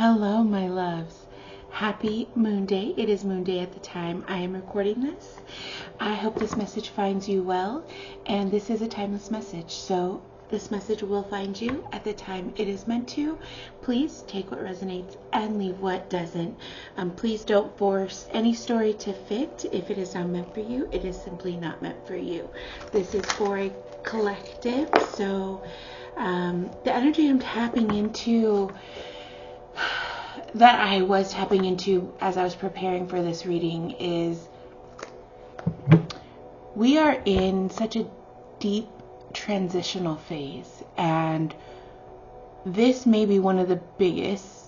Hello, my loves. Happy Moon Day. It is Moon Day at the time I am recording this. I hope this message finds you well, and this is a timeless message. So this message will find you at the time it is meant to. Please take what resonates and leave what doesn't. Please don't force any story to fit. If it is not meant for you, it is simply not meant for you. This is for a collective. So the energy I'm tapping into, that I was tapping into as I was preparing for this reading, is we are in such a deep transitional phase, and this may be one of the biggest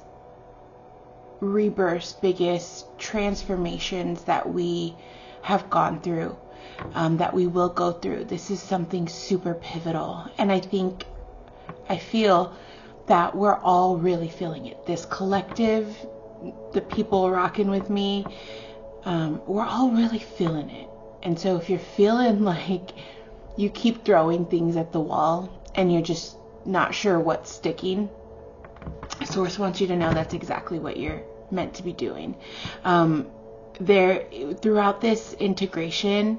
rebirths, biggest transformations that we have gone through, that we will go through. This is something super pivotal, and I feel that we're all really feeling it. This collective, the people rocking with me, we're all really feeling it. And so if you're feeling like you keep throwing things at the wall and you're just not sure what's sticking, Source wants you to know that's exactly what you're meant to be doing. Throughout this integration,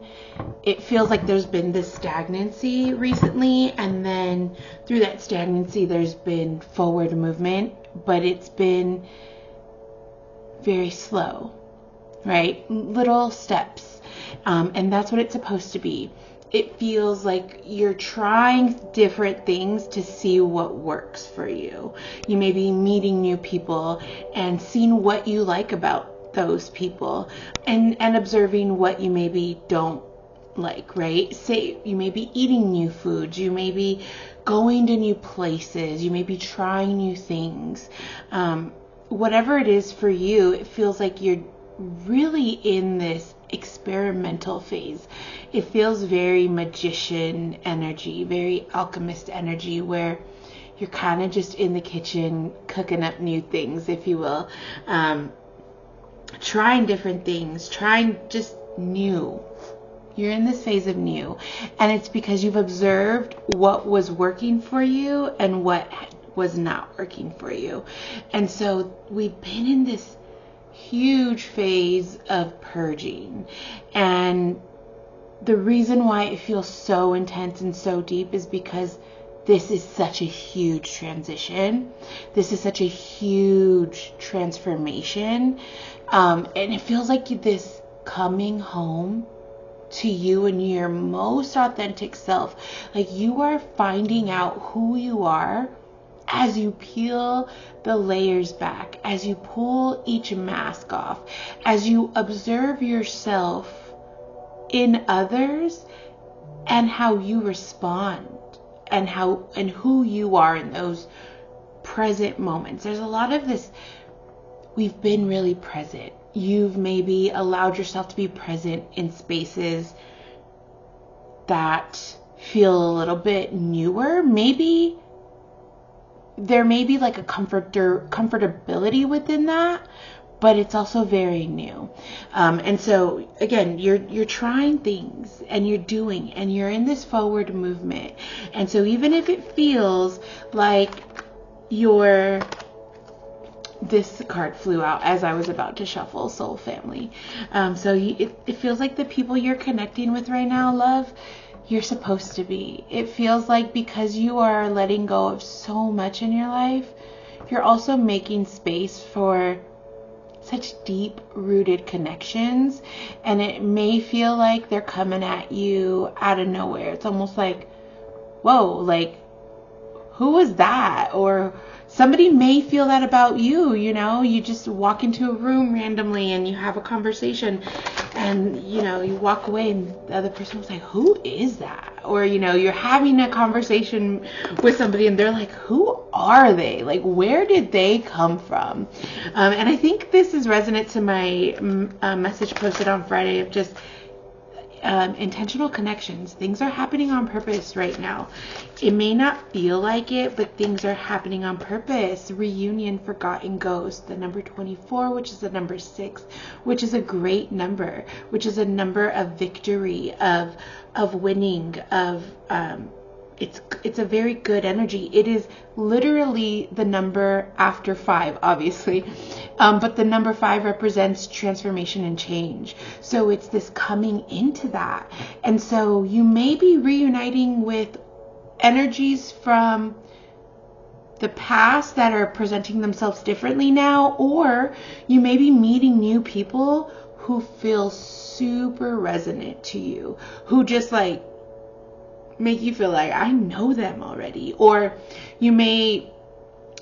it feels like there's been this stagnancy recently, and then through that stagnancy there's been forward movement, but it's been very slow, right? Little steps, and that's what it's supposed to be. It feels like you're trying different things to see what works for you. You may be meeting new people and seeing what you like about those people, and observing what you maybe don't like, right? Say you may be eating new foods, you may be going to new places, you may be trying new things. Whatever it is for you, it feels like you're really in this experimental phase. It feels very magician energy, very alchemist energy, where you're kind of just in the kitchen cooking up new things, if you will. Trying different things, trying just new. You're in this phase of new, and it's because you've observed what was working for you and what was not working for you. And so we've been in this huge phase of purging, and the reason why it feels so intense and so deep is because this is such a huge transition. This is such a huge transformation. And it feels like this coming home to you and your most authentic self. Like you are finding out who you are as you peel the layers back, as you pull each mask off, as you observe yourself in others and how you respond, and who you are in those present moments. There's a lot of this. We've been really present. You've maybe allowed yourself to be present in spaces that feel a little bit newer. Maybe there may be like a comfortability within that, but it's also very new. And so again, you're trying things, and you're doing, and you're in this forward movement. And so even if it feels like this card flew out as I was about to shuffle Soul Family. It feels like the people you're connecting with right now, love, you're supposed to be. It feels like because you are letting go of so much in your life, you're also making space for such deep rooted connections, and it may feel like they're coming at you out of nowhere. It's almost like, whoa, like, who was that? Or somebody may feel that about you. You just walk into a room randomly and you have a conversation, and you walk away and the other person was like, who is that? Or you're having a conversation with somebody and they're like, who are they? Like, where did they come from? And I think this is resonant to my message posted on Friday of just intentional connections. Things are happening on purpose right now. It may not feel like it, but things are happening on purpose. Reunion, forgotten ghost, the number 24, which is the number 6, which is a great number, which is a number of victory, of winning, of it's a very good energy. It is literally the number after 5, obviously, but the number 5 represents transformation and change. So it's this coming into that, and so you may be reuniting with energies from the past that are presenting themselves differently now, or you may be meeting new people who feel super resonant to you, who just like make you feel like I know them already, or you may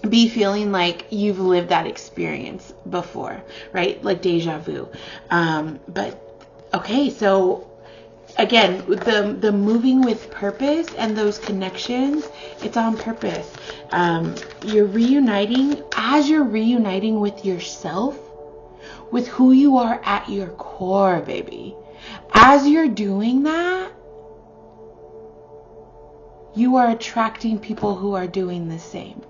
be feeling like you've lived that experience before, right? Like deja vu. But okay, so again, the moving with purpose and those connections, it's on purpose. You're reuniting with yourself, with who you are at your core, baby. As you're doing that, you are attracting people who are doing the same.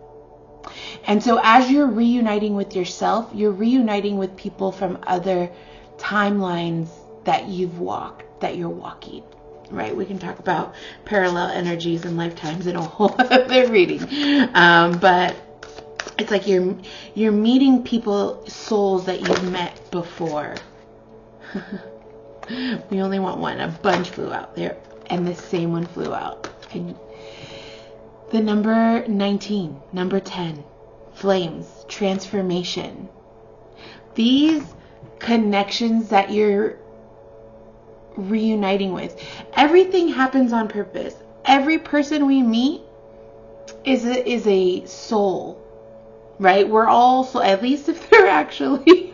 And so as you're reuniting with yourself, you're reuniting with people from other timelines that you've walked, that you're walking, right? We can talk about parallel energies and lifetimes in a whole other reading. But it's like you're meeting people, souls that you've met before. We only want one. A bunch flew out there, and the same one flew out. And the number 19, number 10, flames, transformation. These connections that you're reuniting with, everything happens on purpose. Every person we meet is a soul, right? We're all, so at least if they're actually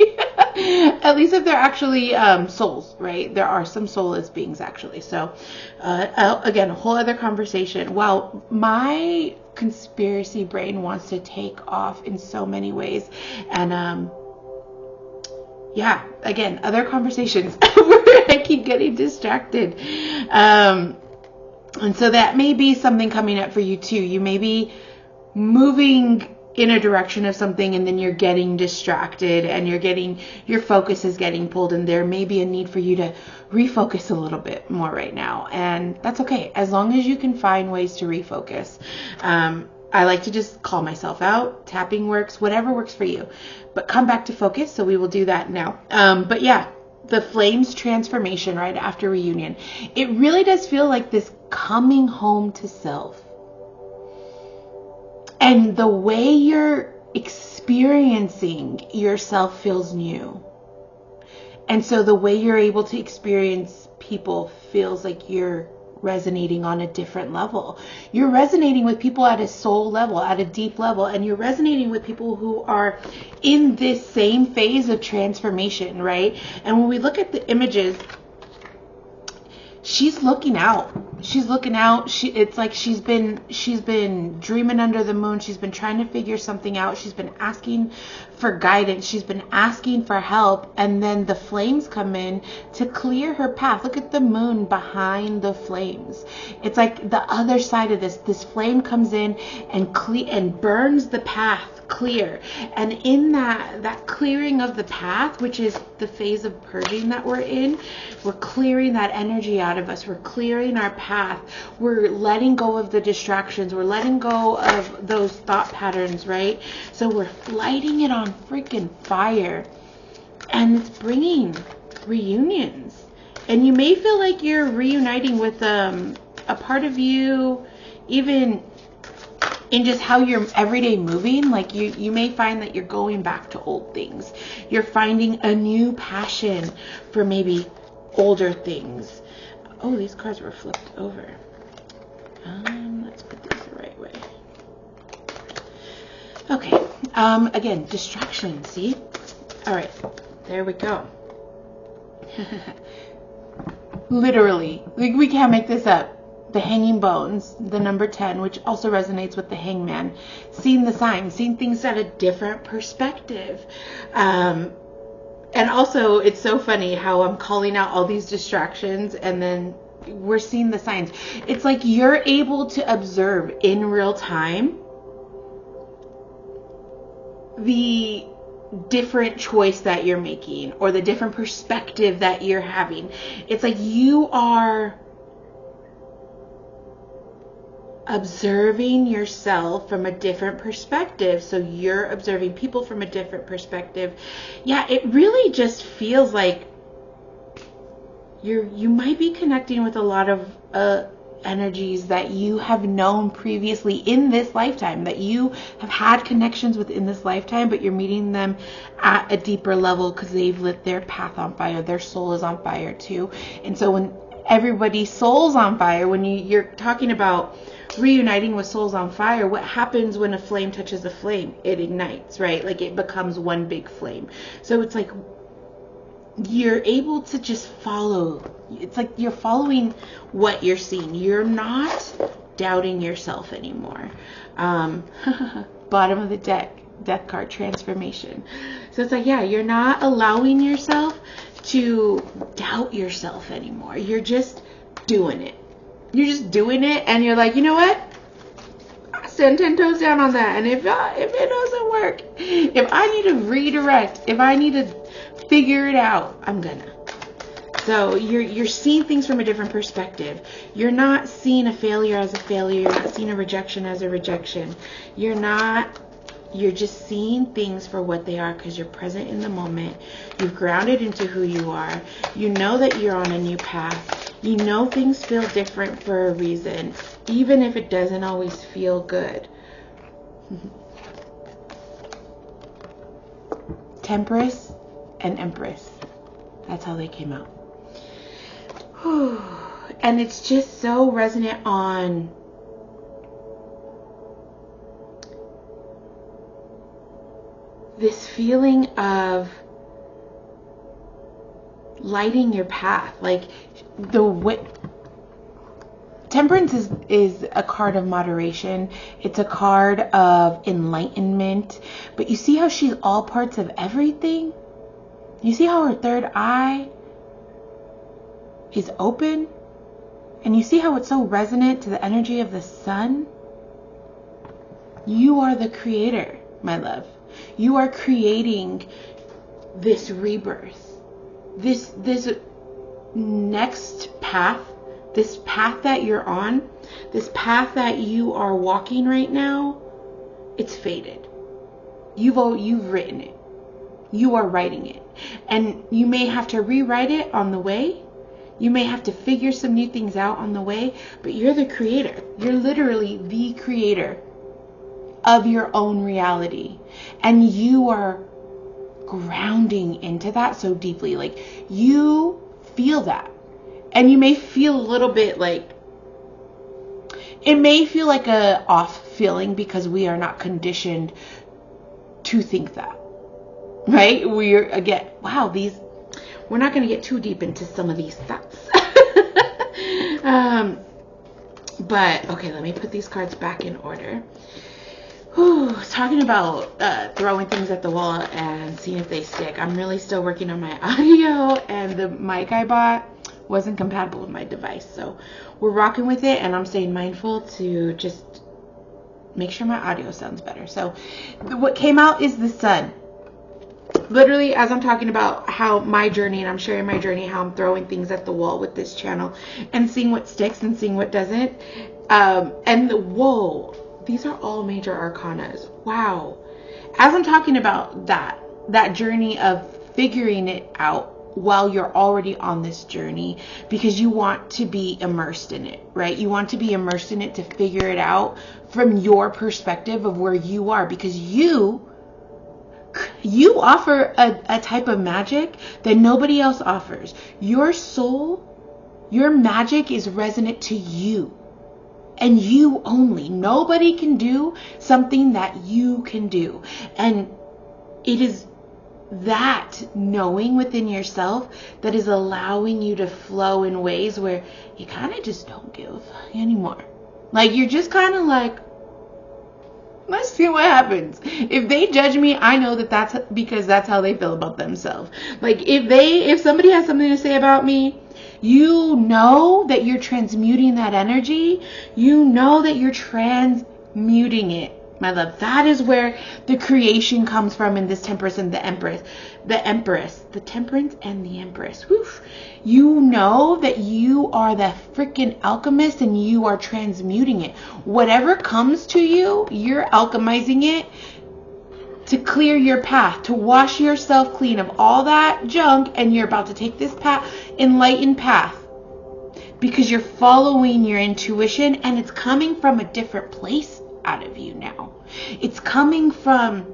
souls, right? There are some soulless beings actually. So again, a whole other conversation. Wow, my conspiracy brain wants to take off in so many ways, and yeah, again, other conversations where I keep getting distracted. And so that may be something coming up for you too. You may be moving in a direction of something, and then you're getting distracted, and your focus is getting pulled, and there may be a need for you to refocus a little bit more right now. And that's okay, as long as you can find ways to refocus. I like to just call myself out. Tapping works, whatever works for you. But come back to focus, so we will do that now. But yeah, the flames transformation right after reunion. It really does feel like this coming home to self. And the way you're experiencing yourself feels new. And so the way you're able to experience people feels like you're resonating on a different level. You're resonating with people at a soul level, at a deep level, and you're resonating with people who are in this same phase of transformation, right? And when we look at the images, she's looking out. It's like she's been dreaming under the moon. She's been trying to figure something out. She's been asking for guidance. She's been asking for help. And then the flames come in to clear her path. Look at the moon behind the flames. It's like the other side of this flame comes in and burns the path clear. And in that clearing of the path, which is the phase of purging that we're in, we're clearing that energy out of us. We're clearing our path. We're letting go of the distractions. We're letting go of those thought patterns, right? So we're lighting it on freaking fire, and it's bringing reunions. And you may feel like you're reuniting with a part of you, even in just how you're everyday moving. Like you may find that you're going back to old things. You're finding a new passion for maybe older things. Oh, these cards were flipped over. Let's put these the right way. Okay. Again, distraction. See? All right. There we go. Literally, we can't make this up. The hanging bones, the number 10, which also resonates with the hangman. Seeing the signs, seeing things at a different perspective. And also, it's so funny how I'm calling out all these distractions, and then we're seeing the signs. It's like you're able to observe in real time the different choice that you're making, or the different perspective that you're having. It's like you are observing yourself from a different perspective. So you're observing people from a different perspective. Yeah, it really just feels like you might be connecting with a lot of energies that you have known previously in this lifetime, that you have had connections with in this lifetime, but you're meeting them at a deeper level because they've lit their path on fire. Their soul is on fire too. And so when everybody's soul's on fire, when you're talking about reuniting with souls on fire, what happens when a flame touches a flame? It ignites, right? Like it becomes one big flame. So it's like you're able to just follow. It's like you're following what you're seeing. You're not doubting yourself anymore. Bottom of the deck, death card, transformation. So it's like, yeah, you're not allowing yourself to doubt yourself anymore. You're just doing it. You're just doing it, and you're like, you know what? I stand 10 toes down on that. And if it doesn't work, if I need to redirect, if I need to figure it out, I'm gonna. So you're seeing things from a different perspective. You're not seeing a failure as a failure. You're not seeing a rejection as a rejection. You're just seeing things for what they are because you're present in the moment. You've grounded into who you are. You know that you're on a new path. You know things feel different for a reason, even if it doesn't always feel good. Tempress and Empress. That's how they came out. And it's just so resonant on this feeling of lighting your path. Like Temperance is a card of moderation. It's a card of enlightenment. But you see how she's all parts of everything? You see how her third eye is open? And you see how it's so resonant to the energy of the sun? You are the creator, my love. You are creating this rebirth. This next path, this path that you're on, this path that you are walking right now, it's fated. You've written it. You are writing it. And you may have to rewrite it on the way. You may have to figure some new things out on the way, but you're the creator. You're literally the creator of your own reality. And you are grounding into that so deeply. Like, you feel that. And you may feel a little bit like, it may feel like a off feeling because we are not conditioned to think that. Right? We're, again, wow, we're not going to get too deep into some of these thoughts. But, okay, let me put these cards back in order. Talking about throwing things at the wall and seeing if they stick. I'm really still working on my audio, and the mic I bought wasn't compatible with my device. So we're rocking with it, and I'm staying mindful to just make sure my audio sounds better. So what came out is the sun. Literally, as I'm talking about how my journey, and I'm sharing my journey, how I'm throwing things at the wall with this channel and seeing what sticks and seeing what doesn't. Whoa, these are all major arcanas. Wow. As I'm talking about that journey of figuring it out while you're already on this journey, because you want to be immersed in it, right? You want to be immersed in it to figure it out from your perspective of where you are, because you offer a type of magic that nobody else offers. Your soul, your magic is resonant to you and you only. Nobody can do something that you can do. And it is that knowing within yourself that is allowing you to flow in ways where you kind of just don't give a fuck anymore. Like, you're just kind of like, let's see what happens. If they judge me, I know that that's because that's how they feel about themselves. Like, if somebody has something to say about me, you know that you're transmuting that energy. You know that you're transmuting it my love. That is where the creation comes from in this temperance and the empress. The temperance and the empress. Woof. You know that you are the freaking alchemist and you are transmuting it. Whatever comes to you, you're alchemizing it to clear your path, to wash yourself clean of all that junk, and you're about to take this path, enlightened path. Because you're following your intuition and it's coming from a different place out of you now. It's coming from,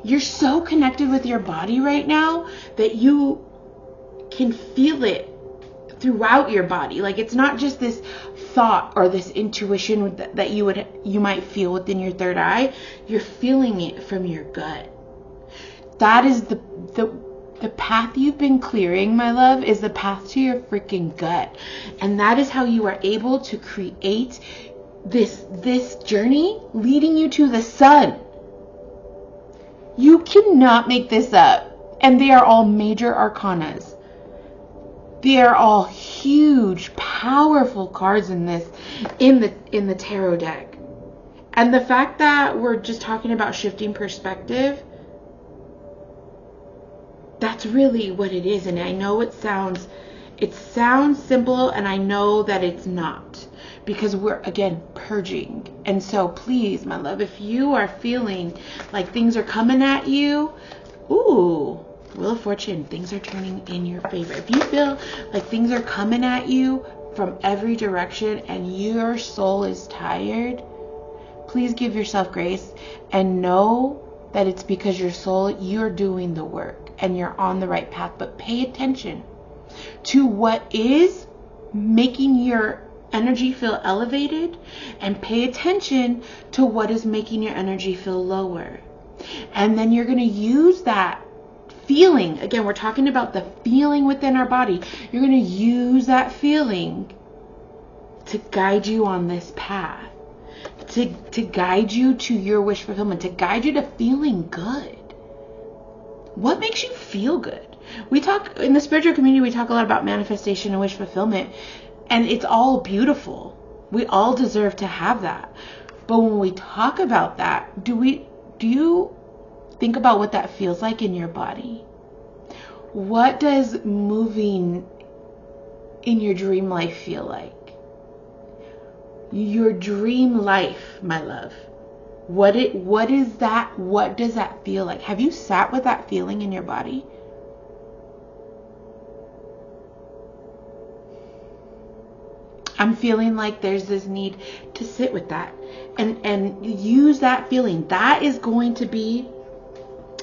you're so connected with your body right now that you can feel it throughout your body. Like, it's not just this thought or this intuition that you might feel within your third eye. You're feeling it from your gut. That is the path you've been clearing, my love, is the path to your freaking gut. And that is how you are able to create this journey leading you to the sun. You cannot make this up. And they are all major arcanas. They are all huge, powerful cards in the tarot deck. And the fact that we're just talking about shifting perspective, that's really what it is. And I know it sounds simple, and I know that it's not, because we're, again, purging. And so please, my love, if you are feeling like things are coming at you, ooh, Wheel of Fortune, things are turning in your favor. If you feel like things are coming at you from every direction and your soul is tired, please give yourself grace and know that it's because your soul, you're doing the work and you're on the right path. But pay attention to what is making your energy feel elevated, and pay attention to what is making your energy feel lower. And then you're going to use that feeling. Again, we're talking about the feeling within our body. You're going to use that feeling to guide you on this path, to guide you to your wish fulfillment, to guide you to feeling good. What makes you feel good? We talk in the spiritual community, we talk a lot about manifestation and wish fulfillment, and it's all beautiful. We all deserve to have that. But when we talk about that, do you think about what that feels like in your body? What does moving in your dream life feel like? Your dream life, my love. What is that? What does that feel like? Have you sat with that feeling in your body? I'm feeling like there's this need to sit with that and use that feeling. That is going to be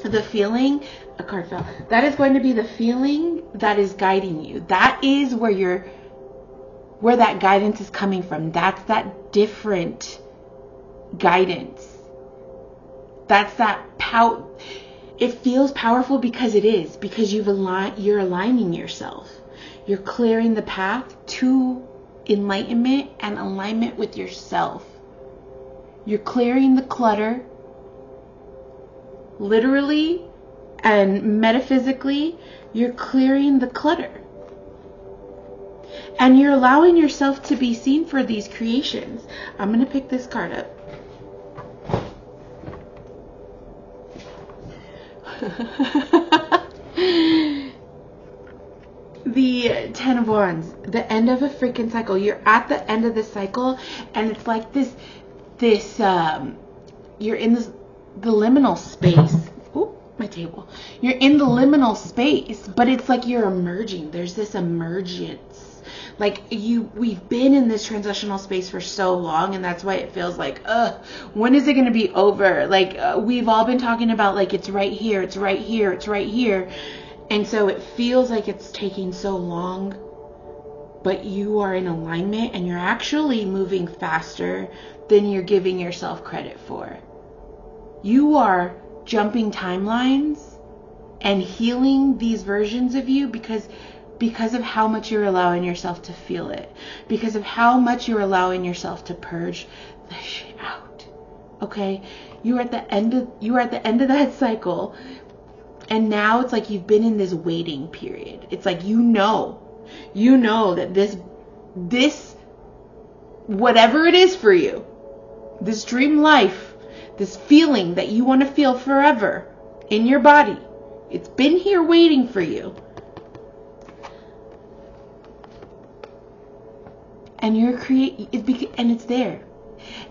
the feeling. A card fell. That is going to be the feeling that is guiding you. That is where that guidance is coming from. That's that different guidance. That's that power. It feels powerful because it is. Because you're aligning yourself. You're clearing the path to enlightenment and alignment with yourself. You're clearing the clutter, literally and metaphysically. You're clearing the clutter, and you're allowing yourself to be seen for these creations. I'm going to pick this card up. The Ten of Wands, the end of a freaking cycle. You're at the end of the cycle, and it's like this you're in the liminal space. Ooh, my table. You're in the liminal space, but it's like you're emerging. There's this emergence. Like we've been in this transitional space for so long, and that's why it feels like, when is it going to be over? Like we've all been talking about, like, it's right here, it's right here, it's right here. And so it feels like it's taking so long, but you are in alignment and you're actually moving faster than you're giving yourself credit for. You are jumping timelines and healing these versions of you because of how much you're allowing yourself to feel it, because of how much you're allowing yourself to purge the shit out. Okay? You are at the end of that cycle. And now it's like you've been in this waiting period. It's like you know that this whatever it is for you, this dream life, this feeling that you want to feel forever in your body. It's been here waiting for you. And and it's there.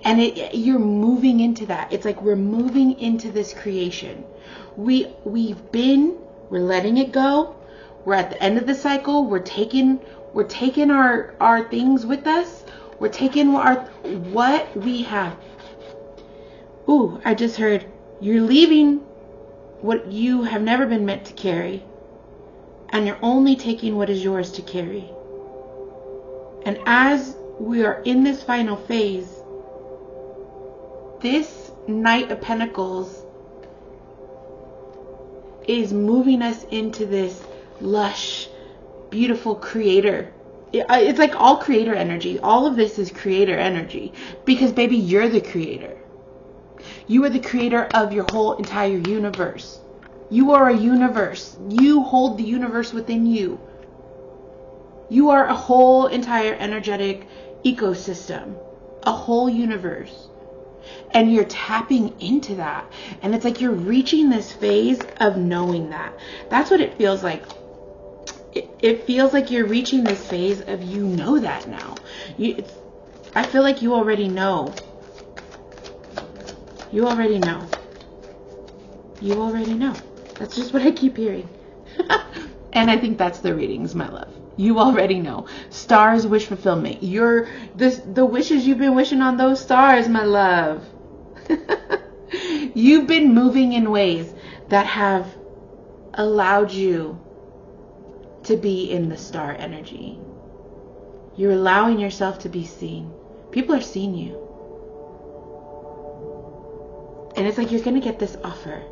And you're moving into that. It's like we're moving into this creation. We're letting it go. We're at the end of the cycle. We're taking our things with us. We're taking what we have. Ooh, I just heard you're leaving what you have never been meant to carry, and you're only taking what is yours to carry. And as we are in this final phase, this Knight of Pentacles is moving us into this lush, beautiful creator. It's like all creator energy. All of this is creator energy. Because, baby, you're the creator. You are the creator of your whole entire universe. You are a universe. You hold the universe within you. You are a whole entire energetic ecosystem. A whole universe. And you're tapping into that. And it's like you're reaching this phase of knowing that. That's what it feels like. It feels like you're reaching this phase of you know that now. I feel like you already know. You already know. You already know. That's just what I keep hearing. And I think that's the readings, my love. You already know. Stars, wish fulfillment. The wishes you've been wishing on those stars, my love. You've been moving in ways that have allowed you to be in the star energy. You're allowing yourself to be seen. People are seeing you. And it's like you're going to get this offer.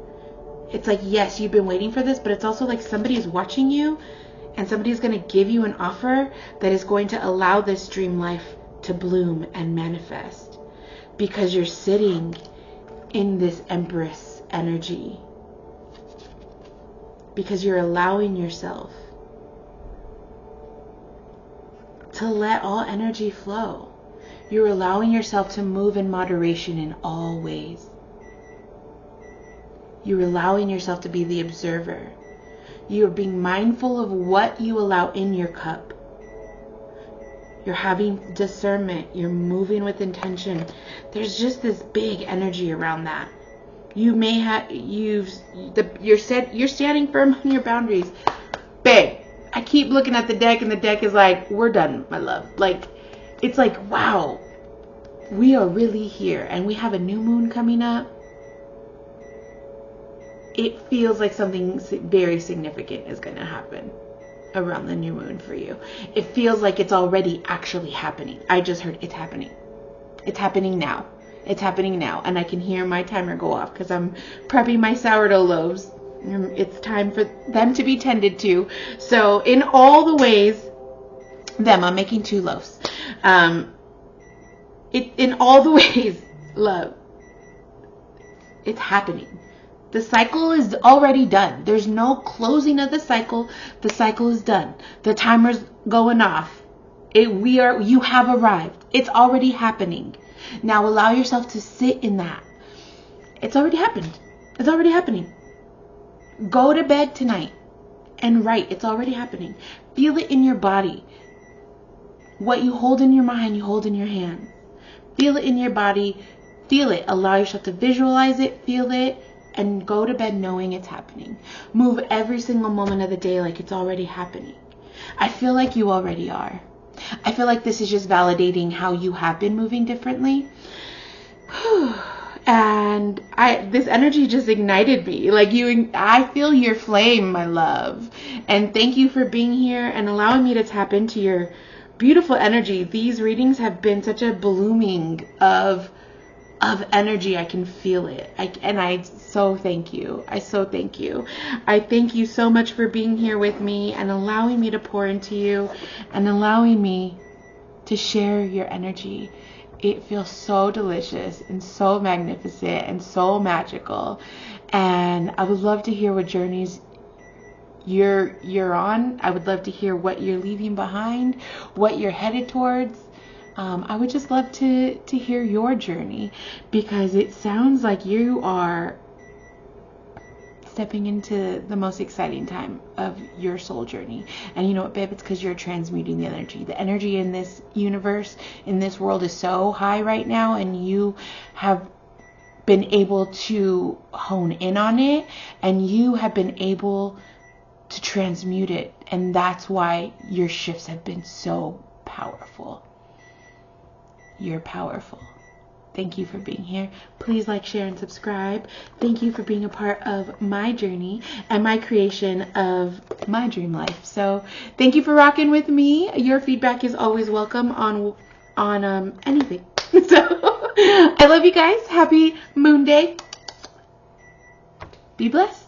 It's like, yes, you've been waiting for this, but it's also like somebody's watching you and somebody's going to give you an offer that is going to allow this dream life to bloom and manifest. Because you're sitting in this Empress energy. Because you're allowing yourself to let all energy flow. You're allowing yourself to move in moderation in all ways. You're allowing yourself to be the observer. You're being mindful of what you allow in your cup. You're having discernment. You're moving with intention. There's just this big energy around that. You may have you're standing firm on your boundaries. Babe, I keep looking at the deck and the deck is like, we're done, my love. Like, it's like, wow, we are really here and we have a new moon coming up. It feels like something very significant is going to happen around the new moon for you. It feels like it's already actually happening. I just heard it's happening. It's happening now. It's happening now. And I can hear my timer go off because I'm prepping my sourdough loaves. It's time for them to be tended to. So in all the ways, I'm making 2 loaves. In all the ways, love, it's happening. The cycle is already done. There's no closing of the cycle. The cycle is done. The timer's going off. You have arrived. It's already happening. Now allow yourself to sit in that. It's already happened. It's already happening. Go to bed tonight and write. It's already happening. Feel it in your body. What you hold in your mind, you hold in your hand. Feel it in your body. Feel it. Allow yourself to visualize it. Feel it. And go to bed knowing it's happening. Move every single moment of the day like it's already happening. I feel like you already are. I feel like this is just validating how you have been moving differently. And this energy just ignited me. I feel your flame, my love. And thank you for being here and allowing me to tap into your beautiful energy. These readings have been such a blooming of energy. I can feel it. I so thank you. I so thank you. I thank you so much for being here with me and allowing me to pour into you and allowing me to share your energy. It feels so delicious and so magnificent and so magical. And I would love to hear what journeys you're on. I would love to hear what you're leaving behind, what you're headed towards. I would just love to hear your journey, because it sounds like you are stepping into the most exciting time of your soul journey. And you know what, babe? It's because you're transmuting the energy. The energy in this universe, in this world, is so high right now, and you have been able to hone in on it, and you have been able to transmute it. And that's why your shifts have been so powerful. You're powerful. Thank you for being here. Please like, share, and subscribe. Thank you for being a part of my journey and my creation of my dream life. So thank you for rocking with me. Your feedback is always welcome on anything. So I love you guys. Happy Moon Day. Be blessed.